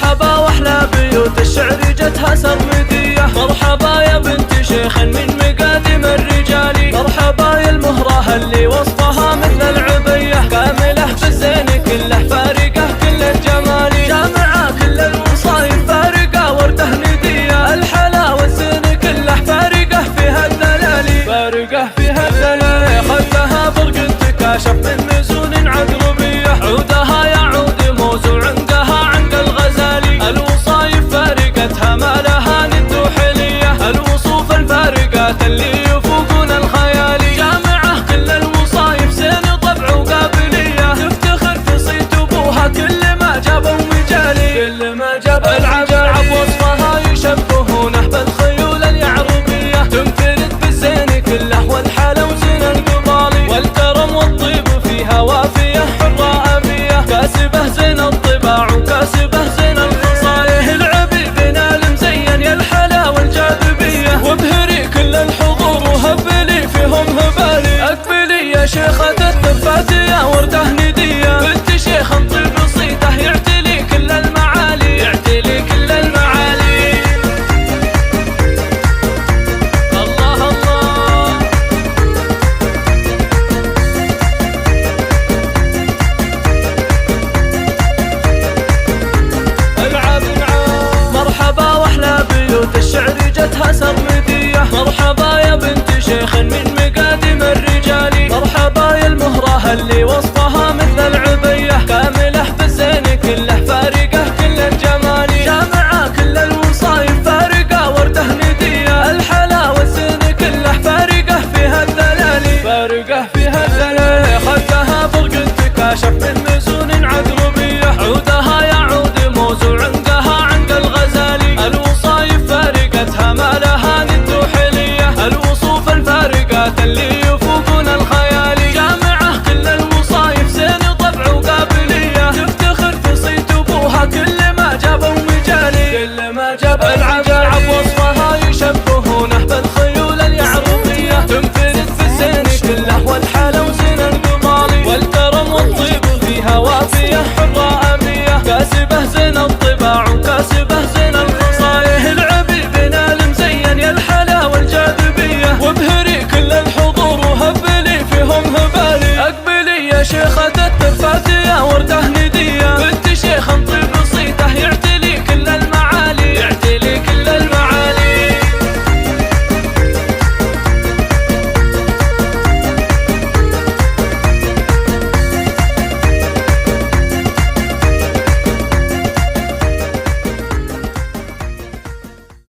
مرحبا واحلى بيوت الشعر جتها سرمدية، مرحبا يا بنت شيخ من مقادم الرجال، مرحبا يا المهرة اللي وصفها مثل العبية، كاملة بالزين كله فارقة كل الجمال، جامعة كل الوصايف فارقة ورده ندية، الحلا والزين كله فارقة فيها الدلال، فارقة فيها الدلال، خدها برق تكاشف من مزون عقربية، عودها يعود موز وعندها عند الغزالي، الوصايف فارقتها ما لها ند وحلية، الوصوف الفارقات اللي يفوقون الخيال، جامعة كل الوصايف زين طبع وقابلية، تفتخر في صيت ابوها كل ما جابوا مجالي، كل ما جابوا العجب وصفها يشبهونه بالخيول اليعربية، تنفرد بالزين كله والحلا وزين القبالي، والكرم والطيب فيها وافية حرة أبية، كاسبه زين الطباع وكاسبه زين الخصاله، العبيبنا المزين يا الحلا والجاذبية، وابهري كل الحضور وهبلي فيهم هبالي، اقبلي يا شيخة التفاتية ورده ندية، بنت شيخ طيب صيته يعتلي كل المعالي، يعتلي كل المعالي. الله الله العب معاه. مرحبا واحلى بيوت الشعر جتها سرمدية، مرحبا يا بنت شيخ من مقادم الرجال، مرحبا يا المهرة اللي وصفها مثل العبية، كاملة بالزين كله فارقة كل الجمال، جامعة كل الوصايف فارقة ورده ندية، الحلا والزين كله فارقة فيها الدلال، فارقة فيها الدلال، خدها برق تكاشف من مزون عقربية، عودها يعود موز وعندها عند الغزالي، الوصايف فارقتها ما لها ند وحلية، الوصوف الفارقات اللي يفوقون الخيال، جامعة كل الوصايف زين طبع وقابلية، تفتخر في صيت ابوها كل